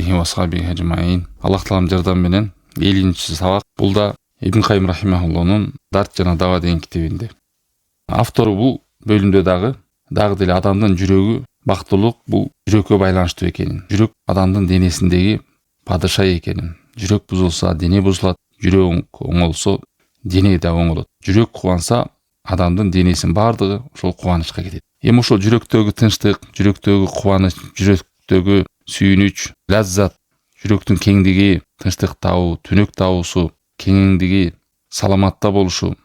алейхи ва сахбихи ажмаин. Аллах таалам жардам менен 50-чи сабак. Бул да Ибн Кайым рахимахуллахнын Дарт жана Дава деген китебинде. Автору бул бөлүмдө дагы деле адамдын жүрөгү бактылык бул жүрөккө байланыштуу экенин, жүрөк адамдын денесиндеги падыша экенин, жүрөк бузулса дене бузулат, жүрөк оңолсо дене да оңолот. Жүрөк кубанса адамдын денесинин бардыгы ошол кубанычка кетет. Эми ошол жүрөктөгү тынчтык, жүрөктөгү кубаныч, жүрөктөгү сүйүнүч, лаззат, жүрөктүн кеңдиги, тынчтык табуу, түнөк табуусу, кеңдиги, саламатта болушу.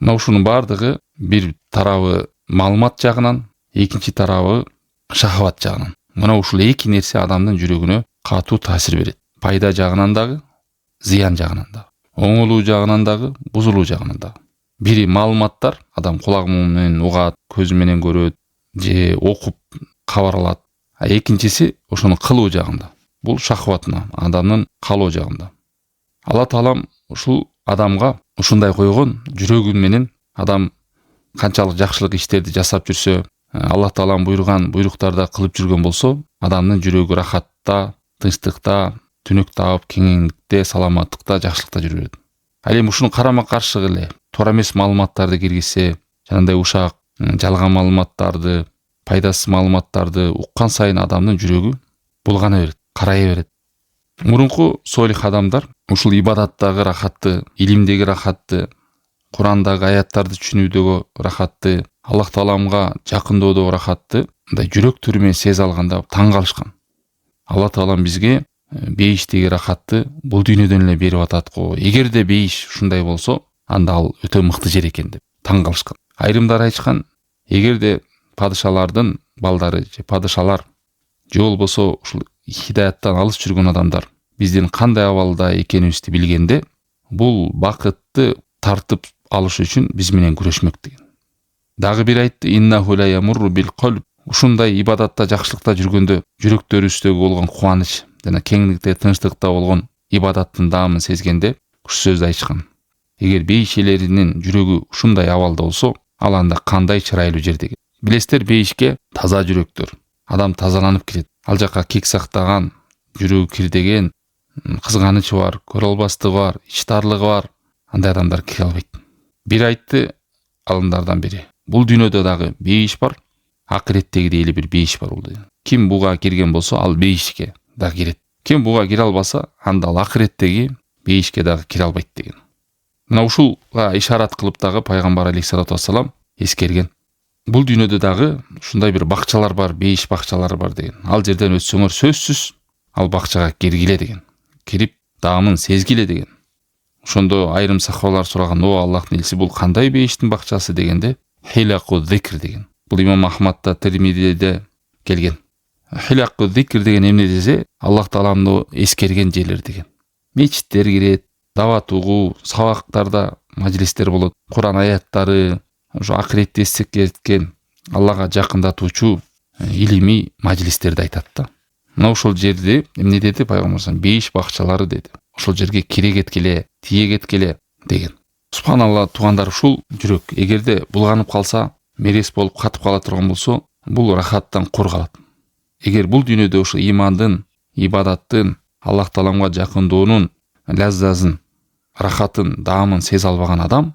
Мына ушунун бардыгы бир тарабы маалымат жагынан, экинчи тарабы шахват жагынан. Мына ушул эки нерсе адамдын жүрөгүнө катуу таасир берет. Пайда жагынан дагы, зыян жагынан дагы, оңолуу жагынан дагы, бузулуу жагынан дагы. Бири маалыматтар, адам кулагы менен угат, көзү менен көрөт, же окуп кабар алат. А экинчиси ошону кылуу жагында. Бул шахватына, адамдын каалоо жагында. Алла таалам ушул адамга ушундай койгон, жүрөгү менен адам канчалык жакшылык иштерди жасап жүрсө, Алла таалам буйруган буйруктарда кылып жүргөн болсо, адамдын жүрөгү рахатта, тынчтыкта, түнөк таап, кеңиңдикте, саламаттыкта, жакшылыкта жүрө берет. Ал эми ушуну карама каршы эле туура эмес маалыматтарды киргизсе, жанагындай ушак, жалган маалыматтарды, пайдасыз маалыматтарды уккан сайын адамдын жүрөгү булгана берет, карая берет. Мурунку солих адамдар ушул ибадаттагы рахатты, илимдеги рахатты, Курандагы аяттарды түшүнүүдөгү рахатты, Аллах тааламга жакынdoодогу рахатты мындай жүрөк түрү менен сезе алганда таң калышкан. Алла таалам бизге бейиштеги рахатты бул дүйнөдөн эле берип атат го. Эгерде бейиш ушундай болсо, анда ал өтө мыкты жер экен деп таң калышкан. Айрымдар айтышкан, эгерде падышалардын балдары же падышалар же болбосо ушул хидаяттан алыс жүргөн адамдар биздин кандай абалда экенибизди билгенде, бул бакытты тартып алыш үчүн биз менен күрөшмөк деген. Дагы бир айтты: иннаху ла ямурру бил qalb. Ушундай ибадатта, жакшылыкта жүргөндө жүрөктөрүбүздөгү болгон кубаныч жана кеңдикте, тынчтыкта болгон ибадаттын даамын сезгенде ушул сөздү айтышкан. Эгер бейиш ээлеринин жүрөгү ушундай абалда болсо, ал анда кандай чырайлуу жер деген. Билесиздер, бейишке таза жүрөктөр, адам тазаланып кирет. Ал жака кек сактаган, жүрөгү кирдеген, кызганычы бар, көрө албастыгы бар, ичтарлыгы бар, андай адамдар кире албайт. Бир айтты алымдардан бири: бул дүйнөдө дагы бейиш бар, акыреттеги эле бир бейиш бар бул деген. Ким буга кирген болсо, ал бейишке да кирет. Ким буга кире албаса, анда ал акыреттеги бейишке дагы кире албайт деген. Мына ушулга ишарат кылып дагы пайгамбар алейхиссалату вассалам эскерген. Бул дүйнөдө дагы ушундай бир бакчалар бар, бейиш бакчалары бар деген. Ал жерден өтсөңөр сөзсүз ал бакчага киргиле деген. Кирип даамын сезгиле деген. Ошондо айрым сахабалар сураган: "О Аллахтын элчиси, бул кандай бейиштин бакчасы?" дегенде, хилаку зикр деген. Бул имам Ахмадда, Тирмидиде келген. Хилаку зикр деген эмне десе, Аллах тааламды эскерген жерлер деген. Мечиттер кирет, дават угуу, сабактарда мажлистер болот, Куран аяттары, ошо акыретти эскерткен, Аллага жакындатуучу илимий мажлистерди айтат да. Мына ошол жерди эмне деди пайгамбар? Бейиш бакчалары деди. Ошол жерге кире кеткеле, тие кеткеле деген. Субханалла, туугандар, ушул жүрөк эгерде булганып калса, мерес болуп катып кала турган болсо, бул рахаттан кур калат. Эгер бул дүйнөдө ошо имандын, ибадаттын, Аллах тааламга жакынdoonун лаззазын, рахатын, даамын сезе албаган адам,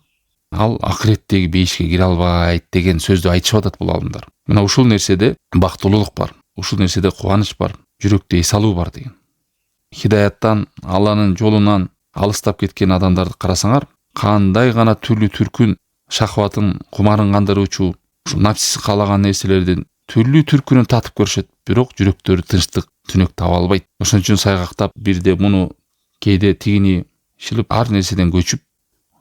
ал акыреттеги бейишке кире албайт деген сөздү айтышып атат бул алымдар. Мына ушул нерседе бактылуулук бар, ушул нерседе кубаныч бар, жүрөктө эс алуу бар деген. Хидаяттан, Алланын жолунан алыстап кеткен адамдарды карасаңар, кандай гана түрлүү түркүн, шахватын, кумарын кандыруучу, ушу нафсиси каалаган нерселердин түрлүү түркүнүн татып көрүшөт, бирок жүрөктөрү тынчтык, түнөк таба албайт. Ошон үчүн сайгактап, бирде муну, кээде тигини шилип, ар нерседен көчүп,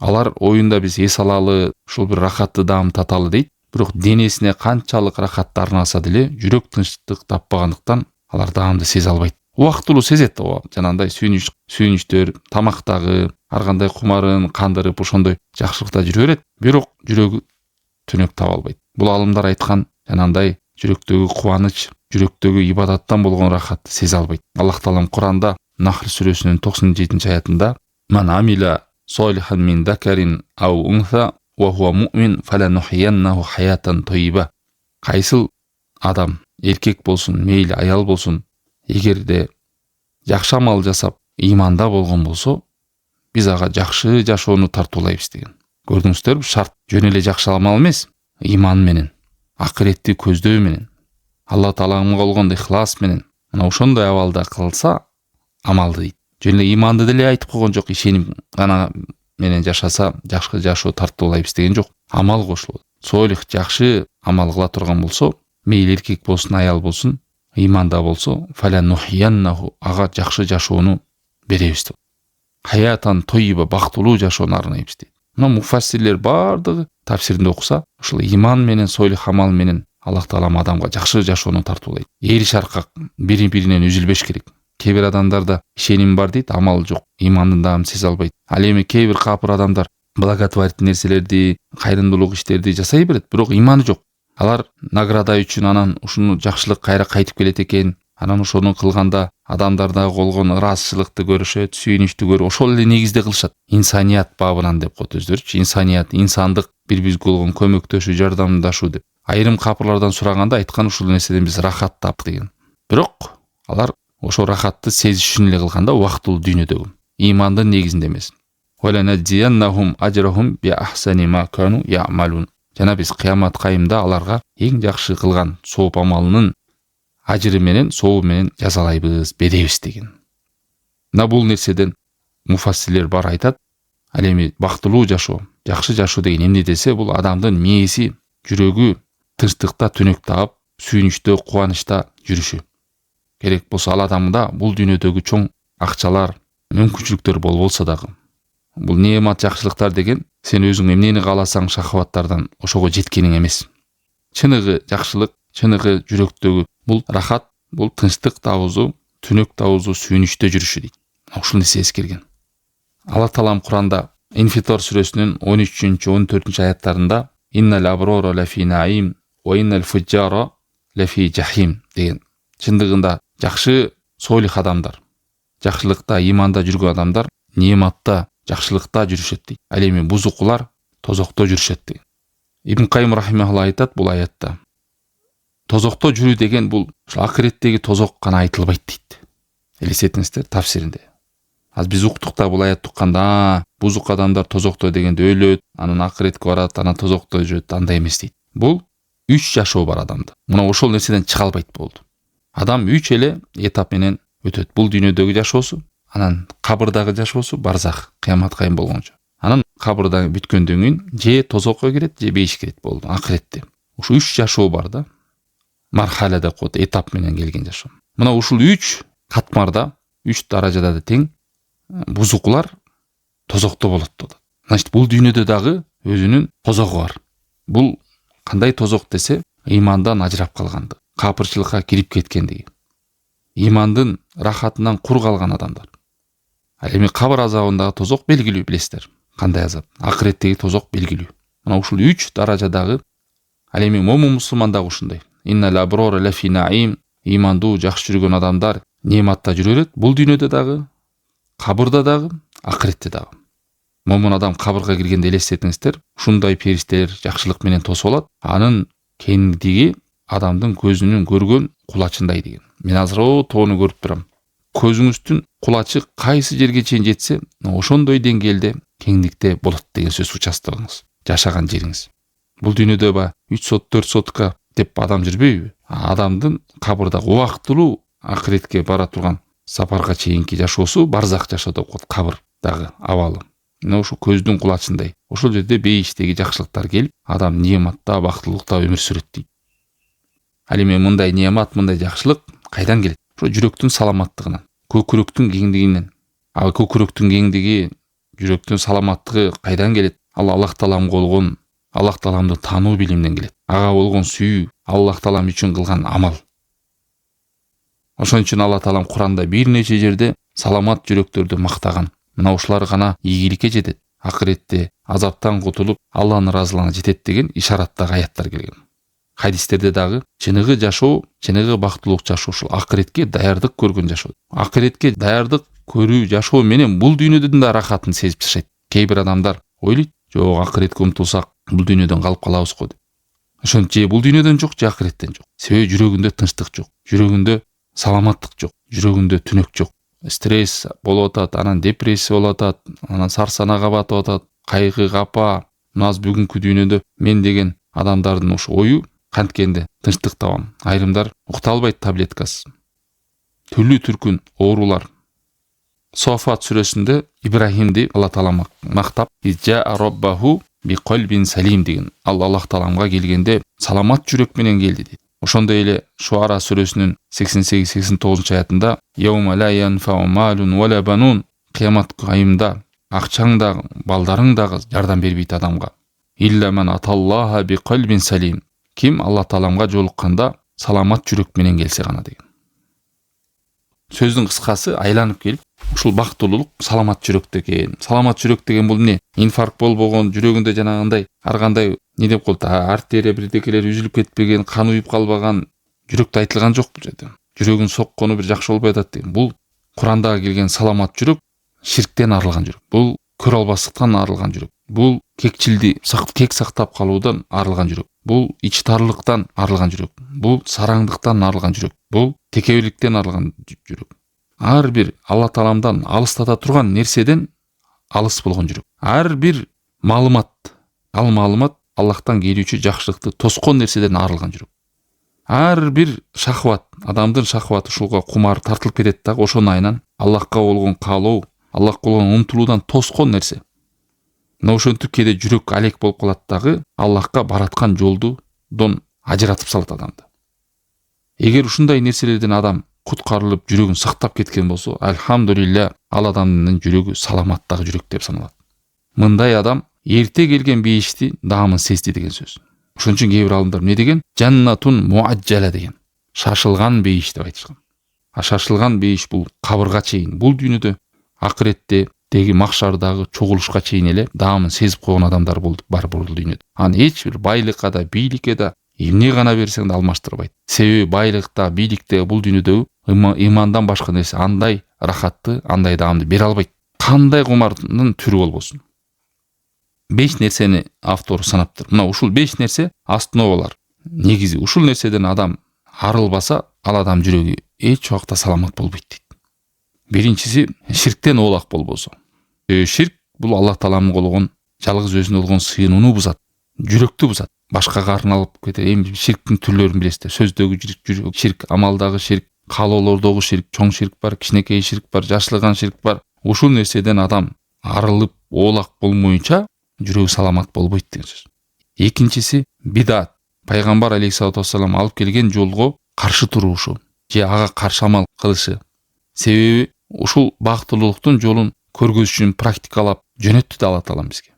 алар оюнда биз эс алалы, ушул бир рахатты даам таталы дейт. Бирок денесине канчалык рахатты арнаса деле, жүрөк тынчтык таппагандыктан алар даамды сезе албайт. Убактылуу сезет, жанагындай сүйүнүчтөр, тамактагы, ар кандай кумарын кандырып, ошондой жакшылыкта жүрө берет, бирок жүрөгү түнөк таба албайт. Бул алымдар айткан жанагындай жүрөктөгү кубаныч, жүрөктөгү ибадаттан болгон рахатты сезе албайт. Аллах таалам Куранда Нахл сүрөсүнүн 97 аятында: "Ман амила солихан мин закарин ау унса ва хуа муъмин фаланухияннаху хаятан тойиба." Кайсыл адам, эркек болсун, мейли аял болсун, эгерде жакшы амал жасап ыйманда болгон болсо биз ага жакшы жашоону тартуулайбыз деген. Көрдүңүздөрбү, шарт жөн эле жакшы амал эмес, ыйман менен, акыретти көздөй менен, Алла Таалага болгон ихлас менен, мына ошондой абалда кылса амалды дейт. Жөн эле ыйманды деле айтып койгон жок, ишеним гана менен жашаса жакшы жашоо тартуулайбыз деген жок. Амал кошулат. Соолих жакшы амал кыла турган болсо, мейли эркек болсун, аял болсун, ыйманда болсо, фаланухияннаху, ага жакшы жашоону беребиз деп. Хаятан тойиба, бактылуу жашоону арнайбыз дейт. Мына муфассирлер бардыгы тафсиринде окуса, ушул ыйман менен, соолих амал менен Аллах Таала адамга жакшы жашоону тартуулайт. Эри шаркак бири-биринен үзүлбеш керек. Кээ бир адамдарда ишеним бар дейт, амал жок, ыймандын дагы сезе албайт. Ал эми кээ бир капыр адамдар благотворительный нерселерди, кайрымдуулук иштерди жасай берет, бирок ыйманы жок. Алар награда үчүн анан ушуну жакшылык кайра кайтып келет экен, анан ошону кылганда адамдарда болгон ыраазычылыкты көрүшөт, сүйүнүчтү көрүп, ошол эле негизде кылышат. Инсаният бабынан деп коет өздөрүчү. Инсаният, инсандык, бири-бирибизге болгон көмөктөшүү, жардамдашуу деп. Айрым капырлардан сураганда айткан ушул нерседен биз рахат таптык деген. Бирок алар ошо рахатты сезиш үчүн эле кылганда убактылуу дүйнөдөгү. Ыймандын негизинде эмес. Валанадзияннахум ажрахум би ахсани ма кану яъмалун. Жана биз кыямат кайымда аларга эң жакшы кылган сооп амалынын ажыры менен, сообу менен жазалайбыз, беребиз деген. Мына бул нерседен муфассирлер бар айтат. Ал эми бактылуу жашоо, жакшы жашоо деген эмне десе, бул адамдын мээси, жүрөгү тынчтыкта, түнөктө таап, сүйүнүчтө, кубанычта жүрүшү. Керек болсо ал адамда бул дүйнөдөгү чоң акчалар, мүмкүнчүлүктөр болболсо дагы, бул неемат, жакшылыктар деген сен өзүң эмнени кааласаң шахваттардан ошого жеткениң эмес. Чыныгы жакшылык, чыныгы жүрөктөгү бул рахат, бул тынчтык табуусу, түнөк табуусу, сүйүнүчтө жүрүшү дейт. Ушул нерсе эскерген. Алла Таалам Куранда Инфитор сүрөсүнүн 13-14 аяттарында иннал аброра лафи наим ва иннал фуджара лафи жахим деген. Чындыгында жакшы соолих адамдар, жакшылыкта, ыйманда жүргөн адамдар неематта, жакшылыкта жүрүшөт дейт. Ал эми бузукулар тозокто жүрүшөт деген. Ибн Кайым рахимахулла айтат бул аятта. Тозокто жүрүү деген бул акыреттеги тозок гана айтылбайт дейт. Элестетиңиздер тафсиринде. Аз биз уктук да бул аятты укканда, бузук адамдар тозокто дегенде өлөт, анан акыретке барат, анан тозокто жүрөт, андай эмес дейт. Бул 3 жашоо бар адамда. Мына ошол нерседен чыга албайт болду. Адам 3 эле этап менен өтөт. Бул дүйнөдөгү жашоосу, анан кабырдагы жашоосу, барзах, кыямат кайым болгончо. Анан кабырда бүткөндөн кийин же тозокко кирет, же бейиш кирет болду, акыретте. Ушу 3 жашоо бар да. Мархала деп коет, этап менен келген жашоо. Мына ушул 3 катмарда, 3 даражада да тең бузукулар тозокто болот дейт. Значит, бул дүйнөдө дагы өзүнүн тозогу бар. Бул кандай тозок десе, ыймандан ажырап калгандык, капырчылыкка кирип кеткендиги, ыймандын рахатынан кур калган адамдар. Ал эми кабыр азабындагы тозок белгилүү, билесиздер. Кандай азап? Акыреттеги тозок белгилүү. Мына ушул 3 даражадагы ал эми момун мусулман дагы ушундай. Иннал аброра лафи наим, ыймандуу жакшы жүргөн адамдар неематта жүрөт, бул дүйнөдө дагы, кабырда дагы, акыретте дагы. Момун адам кабырга киргенде элестетиңиздер, ушундай периштелер жакшылык менен тосуп алат. Анын кеңдиги адамдын көзүнүн көргөн кулачындай деген. Мен азыр тоону көрүп турам. Көзүңүздүн кулачы кайсы жерге чейин жетсе, ошондой деңгээлде кеңдикте болот деген сөз участогуңуз, жашаган жериңиз. Бул дүйнөдө 3 сот, 4 сотка деп адам жүрбөйбү? Адамдын кабырда убактылуу акыретке бара турган сапарга чейинки жашоосу барзах жашоо деп коет, кабырдагы абалы. Мына ушу көздүн кулачындай. Ошол жерде бейиштеги жакшылыктар келип, адам неематта, бактылыкта өмүр сүрөт дейт. Ал эми мындай неемат, мындай жакшылык кайдан келет? Ошо жүрөктүн саламаттыгынан, көкүрөктүн кеңдигинен. Ал көкүрөктүн кеңдиги, жүрөктүн саламаттыгы кайдан келет? Ал Аллах Тааламга болгон, Аллах Тааламды таануу билимден келет. Ага болгон сүйүү, Аллах Таалам үчүн кылган амал. Ошон үчүн Аллах Таалам Куранда бир нече жерде саламат жүрөктөрдү мактаган. Мына ушулар гана ийгиликке жетет. Акыретте азаптан кутулуп, Алланын ыраазылыгына жетет деген ишараттагы аяттар келген. Хадистерде дагы чыныгы жашоо, чыныгы бактылуулук жашоо ушул акыретке даярдык көргөн жашоо. Акыретке даярдык көрүү жашоо менен бул дүйнөдөн да рахатын сезип жашайт. Кээ бир адамдар ойлойт, жок, акыретке умтулсак бул дүйнөдөн калып калабыз го деп. Ошон же бул дүйнөдөн жок, же акыреттен жок. Себеби жүрөгүндө тынчтык жок, жүрөгүндө саламаттык жок, жүрөгүндө түнөк жок, стресс болуп атат, анан депрессия болуп атат, анан сарсанага батып атат, кайгы, капа. Мына бүгүнкү дүйнөдө мен деген адамдардын ушу ою канткенде тынчтык табам. Айрымдар укта албайт таблеткасыз. Түрлүү түркүн оорулар. Софат сүрөсүндө Ибрахимди Алла Таала мактап, "Иджа роббаху би калбин салим" деген. Аллах Тааламга келгенде саламат жүрөк менен келди дейт. Ошондой эле Шуара сүрөсүнүн 88-89 аятында "Яума ла янфау малун ва ла банун" кыямат айымда акчаң да, балдарың да жардам бербейт адамга. "Илля ман аталлаха би калбин салим" ким Алла Тааламга жолукканда саламат жүрөк менен келсе гана деген. Сөздүн кыскасы айланып келип, ушул бактылуулук саламат жүрөктө экен. Саламат жүрөк деген бул эмне? Инфаркт болбогон, жүрөгүндө жанагындай ар кандай не деп коет, артерия бирдекелер үзүлүп кетпеген, кан уюп калбаган жүрөктө айтылган жок бул жерде. Жүрөгүн соккону бир жакшы болбой атат деген. Бул Курандага келген саламат жүрөк ширктен арылган жүрөк. Бул көрө албастыктан арылган жүрөк. Бул кекчилди кек сактап калуудан арылган жүрөк. Бул ич тарлыктан арылган жүрөк. Бул сараңдыктан арылган жүрөк. Бул текебеликтен арылган жүрөк. Ар бир Алла Тааламдан алыстата турган нерседен алыс болгон жүрөк. Ар бир маалымат, ал маалымат Аллахтан келүүчү жакшылыкты тоскон нерседен арылган жүрөк. Ар бир шахват, адамдын шахваты ушулга кумар тартылып кетет дагы, ошонун айынан Аллахка болгон каалоо, Аллахка болгон умтулуудан тоскон нерсе. Мына ошентип кээде жүрөк алек болуп калат дагы, Аллахка бараткан жолдон ажыратып салат адамды. Эгер ушундай нерселерден адам куткарылып жүрөгүн сактап кеткен болсо, альхамдулилля, ал адамдын жүрөгү саламаттагы жүрөк деп саналат. Мындай адам эрте келген бейишти даамын сезди деген сөз. Ошон үчүн кээ бир алымдар эмне деген? Жаннатун муаджала деген. Шашылган бейиш деп айтышкан. Шашылган бейиш бул кабырга чейин, бул дүйнөдө, акыретте деги макшардагы чогулушка чейин эле даамын сезип койгон адамдар бар бул дүйнөдө. Аны эч бир байлыкка да, бийликке да эмне гана берсең да алмаштырбайт. Себеби байлыкта, бийликте бул дүйнөдө имандан башка нерсе андай рахатты, андай даамды бере албайт. Кандай кумардын түрү болбосун. 5 нерсени автор санаптыр. Мына ушул 5 нерсе основалар. Негизи ушул нерседен адам арылбаса, ал адам жүрөгү эч убакта саламат болбойт дейт. Биринчиси ширктен оолак болбосо. Ширк бул Аллах Тааламдын болгон жалгыз өзүнө болгон сыйынууну бузат, жүрөктү бузат. Башкага арналып кетет. Эми ширктин түрлөрүн билесиздер. Сөздөгү ширк, амалдагы ширк, каалоолордогу ширк, чоң ширк бар, кичинекей ширк бар, жашылган ширк бар. Ушул нерседен адам арылып, оолак болмоюнча жүрөгү саламат болбойт деген сөз. Экинчиси бидат. Пайгамбар алейхиссалату вассалам алып келген жолго каршы турушу, же ага каршы амал кылышы. Себеби ушул бактылуулуктун жолун көргөзүш үчүн практикалап жөнөттү да Алла Таалам бизге.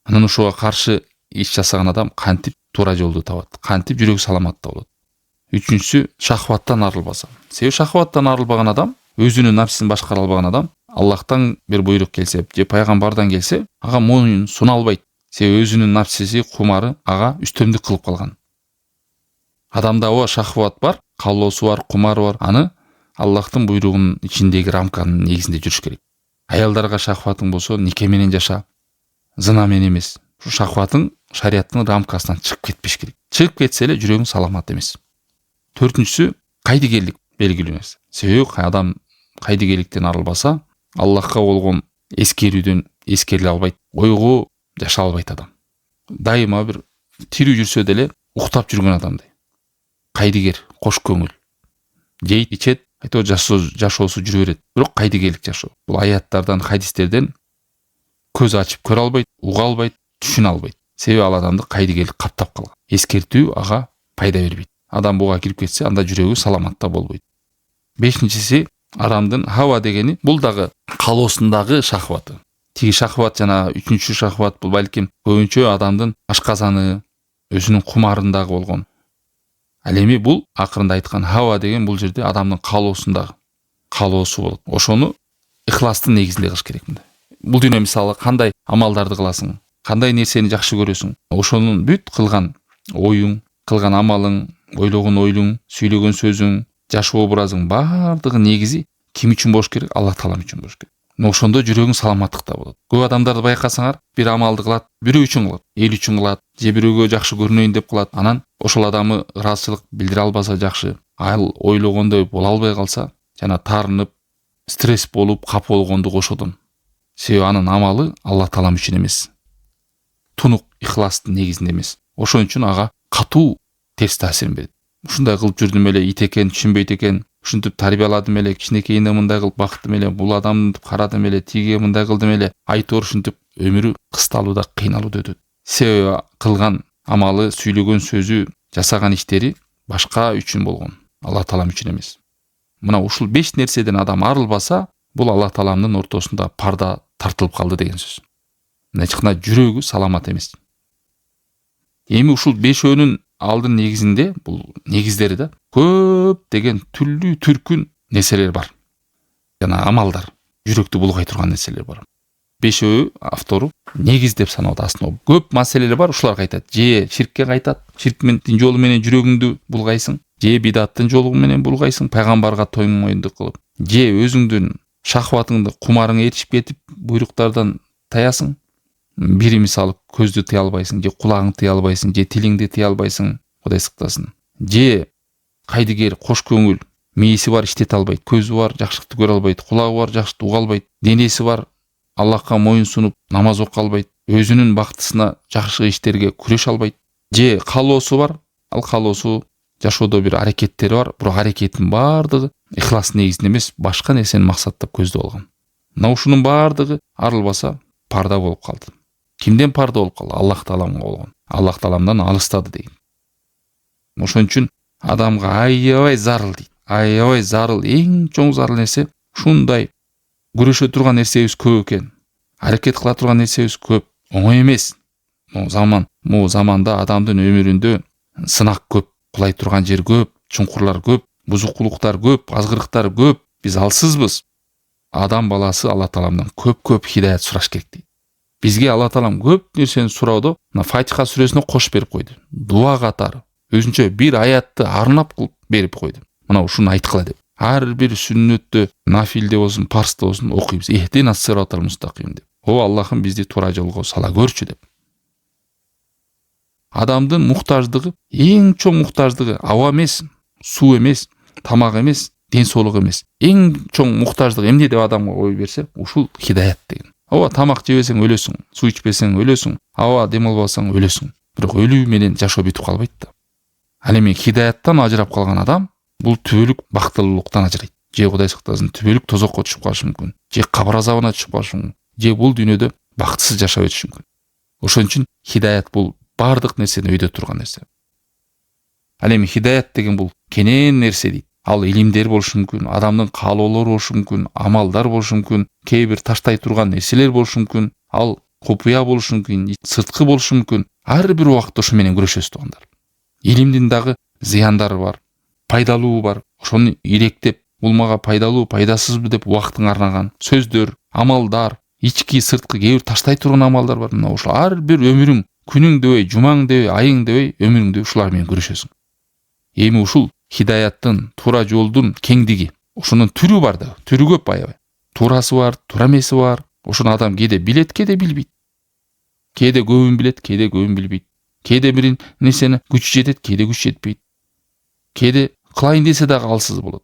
Анан ушуга каршы иш жасаган адам кантип туура жолду табат, кантип жүрөгү саламатта болот. Үчүнчүсү шахваттан арылбаса. Себеби шахваттан арылбаган адам, өзүнүн нафсин башкара албаган адам, Аллахтан бир буйрук келсе, же пайгамбардан келсе, ага моюнун суна албайт. Себеби өзүнүн нафсиси, кумары ага үстөмдүк кылып калган. Адамда ооба шахват бар, каалоосу бар, кумары бар. Аны Аллахтын буйругунун ичиндеги рамканын негизинде жүрүш керек. Аялдарга шахватың болсо, нике менен жаша, зына менен эмес. Ушу шахватың шарияттын рамкасынан чыгып кетпеш керек. Чыгып кетсе эле жүрөгүң саламат эмес. Төртүнчүсү кайдыгерлик белгилүү нерсе. Себеби адам кайдыгерликтен арылбаса, Аллахка болгон эскерүүдөн эскериле албайт, ойго жаша албайт адам. Дайыма бир тирүү жүрсө деле уктап жүргөн адамдай. Кайдыгер, кош көңүл. Жейт, ичет, айтор жашоосу жүрө берет. Бирок кайдыгерлик жашоо. Бул аяттардан, хадистерден көз ачып көрө албайт, уга албайт, түшүнө албайт. Себеби ал адамды кайдыгерлик каптап калган. Эскертүү ага пайда бербейт. Адам буга кирип кетсе, анда жүрөгү саламатта болбойт. Бешинчиси адамдын хава дегени, бул дагы калоосундагы шахваты. Тиги шахват жана үчүнчү шахват бул балким көбүнчө адамдын ашказаны, өзүнүн кумарындагы болгон. Ал эми бул акырында айткан хава деген бул жерде адамдын калоосундагы калоосу болот. Ошону ихластын негизинде кылыш керек мында. Бул дүйнө мисалы кандай амалдарды кыласың, кандай нерсени жакшы көрөсүң, ошонун бүт кылган оюң, кылган амалың, ойлогон оюң, сүйлөгөн сөзүң, жашоо образың баардыгы негизи ким үчүн болуш керек? Алла Таалам үчүн болуш керек. Ошондо жүрөгүң саламаттыкта болот. Көп адамдарды байкасаңар, бир амалды кылат, бирөө үчүн кылат, эл үчүн кылат, же бирөөгө жакшы көрүнөйүн деп кылат. Анан ошол адамы ыраазычылык билдире албаса жакшы, ал ойлогондой боло албай калса, жана таарынып, стресс болуп капа болгонду кошодум. Себеби анын амалы Алла таалам үчүн эмес. Тунук ихластын негизинде эмес. Ошон үчүн ага катуу терс таасирин берет. Ушундай кылып жүрдүм эле, ит экен, түшүнбөйт экен. Ушинтип тарбияладым эле, кичинекейинде мындай кылып бактым эле, бул адамды карадым эле, тиге мындай кылдым эле. Айтор ушинтип өмүрү кысталууда, кыйналууда өтөт. Себеби кылган амалы, сүйлөгөн сөзү, жасаган иштери башка үчүн болгон. Алла таалам үчүн эмес. Мына ушул 5 нерседен адам арылбаса, бул Алла тааламдын ортосунда парда тартылып калды деген сөз. Мына жүрөгү саламат эмес. Эми ушул 5өөнүн алдын негизинде, бул негиздери да көп деген түрлүү түркүн нерселер бар. Жана амалдар, жүрөктү булгай турган нерселер бар. 5өө автору негиз деп саналат астында. Көп маселелер бар, ушуларга айтат. Же ширкке кайтат, ширктин жолу менен жүрөгүңдү булгайсың, же бидаттын жолу менен булгайсың, пайгамбарга тоймойдук кылып, же өзүңдүн шахватыңды, кумарыңа эришип кетип, буйруктардан таясың. Бири мисалы көздү тыя албайсың, же кулагыңды тыя албайсың, же тилиңди тыя албайсың, Кудай сактасын. Же кайдыгер, кош көңүл, мээси бар, иштете албайт, көзү бар, жакшылыкты көрө албайт, кулагы бар, жакшылыкты уга албайт, денеси бар, Аллахка моюн сунуп намаз окуп албайт, өзүнүн бактысына, жакшы иштерге күрөшө албайт. Же каалоосу бар, ал каалоосу жашоодо бир аракеттери бар, бирок аракеттин баардыгы ихлас негизинде эмес, башка нерсени максаттап көздөп алган. Мына ушунун баардыгы арылбаса, парда болуп калды. Кимден парда болуп калды? Аллах тааламга болгон. Аллах тааламдан алыстады деген. Ошон үчүн адамга аябай зарыл дейт. Аябай зарыл, эң чоң зарыл нерсе ушундай күрөшө турган нерсебиз көп экен. Аракет кыла турган нерсебиз көп. Оңой эмес. Могу заманда адамдын өмүрүндө сынак көп, кулай турган жер көп, чуңкурлар көп, бузукулуктар көп, азгырыктар көп. Биз алсызбыз. Адам баласы Алла тааламдан көп хидаят сураш керек дейт. Бизге Алла таалам көп нерсени суроодо, мына Фатиха сүрөсүнө кошуп берип койду. Дуа катары, өзүнчө бир аятты арнап кылып берип койду. Мына ушуну айткыла деп. Ар бир сүннөттө, нафилде болсун, парста болсун окуйбуз. Ихдина сиротал мустаким деп. О Аллахым бизди туура жолго сала көрчү деп. Адамдын муктаждыгы, эң чоң муктаждыгы аба эмес, суу эмес, тамак эмес, ден соолук эмес. Эң чоң муктаждык эмне деп адамга ой берсе, ушул хидаят деген. Ооба тамак жебесең өлөсүң, суу ичпесең өлөсүң, аба дем албасаң өлөсүң. Бирок өлүү менен жашоо бүтүп калбайт да. Ал эми хидаяттан ажырап калган адам бул түбөлүк бактылуулуктан ажырайт. Же Кудай сактасын, түбөлүк тозокко түшүп калышы мүмкүн. Же кабыр азабына түшүп калышы мүмкүн. Же бул дүйнөдө бактысыз жашап өтүшү мүмкүн. Ошон үчүн хидаят бул бардык нерсени өйдө турган нерсе. Ал эми хидаят деген бул кенен нерсе дейт. Ал илимдер болушу мүмкүн, адамдын каалоолору болушу мүмкүн, амалдар болушу мүмкүн, кээ бир таштай турган нерселер болушу мүмкүн, ал купуя болушу мүмкүн, сырткы болушу мүмкүн. Ар бир убакытта ошо менен күрөшөбүз туугандар. Илимдин дагы зыяндары бар, пайдалуу бар. Ошону илектеп, бул мага пайдалуу, пайдасызбы деп убактын арнаган сөздөр, амалдар, ички, сырткы кээ бир таштай турган амалдар бар. Мына ошол ар бир өмүрүң, күнүң дебей, жумаң дебей, айың дебей, өмүрүңдө ушулар менен күрөшөсүң. Эми ушул хидаяттын, туура жолдун кеңдиги, ошонун түрү бар да, түрү көп аябай. Туурасы бар, туура эмеси бар. Ошону адам кээде билет, кээде билбейт. Кээде көбүн билет, кээде көбүн билбейт. Кээде бир нерсени күч жетет, кээде күч жетпейт. Кээде кылайын десе дагы алсыз болот.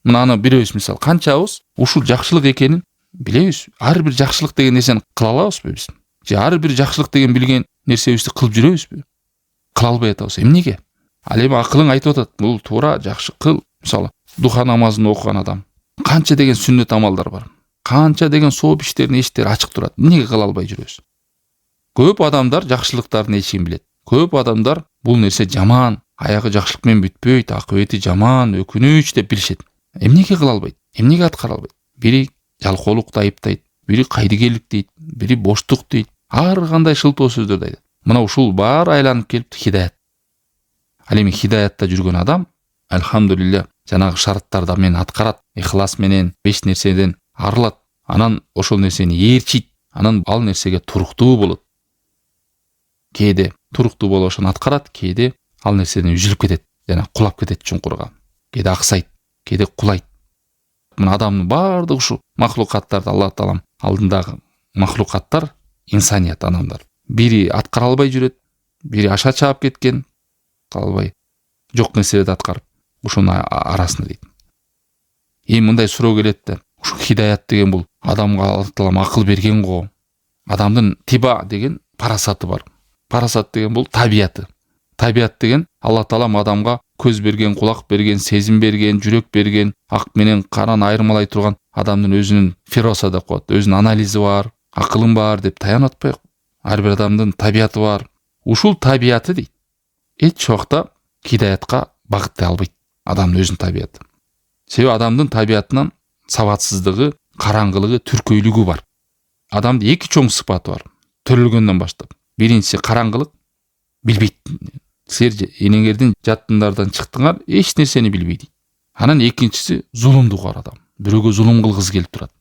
Мына аны бирөөбүз мисалы, канчабыз ушул жакшылык экенин билебиз. Ар бир жакшылык деген нерсени кыла алабызбы биз? Же ар бир жакшылык деген билген нерсебизди кылып жүрөбүзбү? Кыла албай атабыз. Эмнеге? Ал эми акылың айтып атат, бул туура, жакшы кыл. Мисалы, духа намазын окуган адам канча деген сүннөт амалдар бар. Канча деген сооп иштерин эчтери ачык турат. Эмнеге кыла албай жүрөбүз? Көп адамдар жакшылыктардын эчин билет. Көп адамдар бул нерсе жаман, аягы жакшылык менен бүтпөйт, акыбети жаман, өкүнүч деп билишет. Эмнеге кыла албайт? Эмнеге аткара албайт? Бири жалкоолукту айыптайт, бири кайдыгерлик дейт, бири боштук дейт. Ар кандай шылтоо сөздөрдү айтат. Мына ушул баары айланып келип хидаят. Ал эми хидаятта жүргөн адам, альхамдулилля, жанагы шарттарды менен аткарат, ихлас менен 5 нерседен арылат, анан ошол нерсени ээрчийт, анан ал нерсеге туруктуу болот. Кээде туруктуу болуп ошону аткарат, кээде ал нерседен үзүлүп кетет, жана кулап кетет чуңкурга. Кээде аксайт, кээде кулайт. Мына адамдын баардыгы ушу махлукаттарды, Алла таалам алдындагы махлукаттар, инсаният адамдар. Бири аткара албай жүрөт, бири аша чаап кеткен, калбай жок нерселерди аткарып, ушунун арасында дейт. мындай суроо келет да. Ушу хидаят деген бул адамга Аллах таалам акыл берген го. Адамдын тиба деген парасаты бар. Парасат деген бул табияты. Табият деген Аллах таалам адамга көз берген, кулак берген, сезим берген, жүрөк берген, ак менен караны айырмалай турган адамдын өзүнүн фироса деп коет. Өзүнүн анализи бар, акылым бар деп таянатпайбы? Ар бир адамдын табияты бар. Ушул табияты дейт. Эч убакта хидаятка багыттай албайт адамдын өзүнүн табияты. Себеби адамдын табиятынан сабатсыздыгы, караңгылыгы, түркөйлүгү бар. Адамдын эки чоң сыпаты бар. Төрөлгөндөн баштап. Биринчиси караңгылык, билбейт. Силер энеңердин жаттындардан чыктыңар, эч нерсени билбейт. Анан экинчиси зулумдук бар адам. Бирөөгө зулум кылгысы келип турат.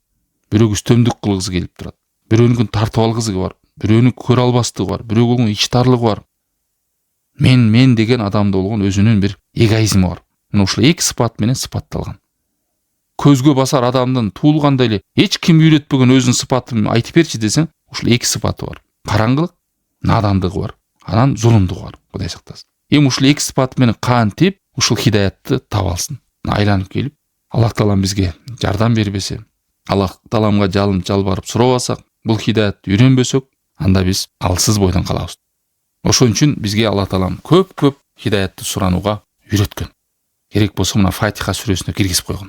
Бирөөгө үстөмдүк кылгысы келип турат. Бирөөнүкүн тартып алгысы бар. Бирөөнү көрө албастыгы бар. Бирөөгө болгон ичтарлыгы бар. Мен деген адамда болгон өзүнүн бир эгоизми бар. Мына ушул эки сыпат менен сыпатталган. Көзгө басар адамдын туулганда эле эч ким үйрөтпөгөн өзүнүн сыпатын айтып берчи десең, ушул эки сыпаты бар. Караңгылык, надандыгы бар. Анан зулумдугу бар. Кудай сактасын. Ушул эки сыпат менен кантип ушул хидаятты таба алсын. Айланып келип, Аллах таалам бизге жардам бербесе, Аллах тааламга жалбарып сурабасак, бул хидаятты үйрөнбөсөк, анда биз алсыз бойдон калабыз. Ошон үчүн бизге Аллах таалам көп хидаятты суранууга үйрөткөн. Керек болсо мына Фатиха сүрөсүнө киргизип койгон.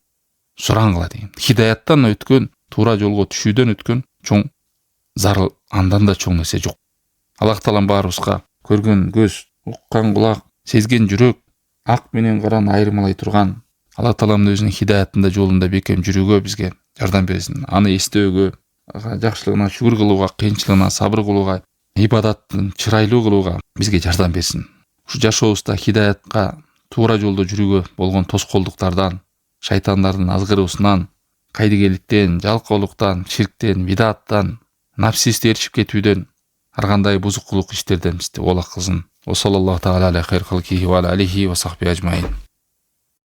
Сураңгыла деген. Хидаяттан өткөн, туура жолго түшүүдөн өткөн чоң зарыл, андан да чоң нерсе жок. Аллах таалам баарыбызга көргөн көз, уккан кулак, сезген жүрөк, ак менен караны айырмалай турган Аллах тааламдын өзүнүн хидаятында жолунда бекем жүрүүгө бизге жардам берсин. Аны эстөөгө, жакшылыгына шүгүр кылууга, кыйынчылыгына сабыр кылууга, ибадаттын чырайлуу кылууга бизге жардам берсин. Ушу жашообузда хидаятка туура жолдо жүрүүгө болгон тоскоолдуктардан, шайтандардын азгыруусунан, кайдыгерликтен, жалкоолуктан, ширктен, бидаттан, нафсисте эришип кетүүдөн, ар кандай бузукулук иштерден бизди оолак кылсын. Ва саллаллаху таала аля хайр халкихи ва алейхи ва сахби ажмаин.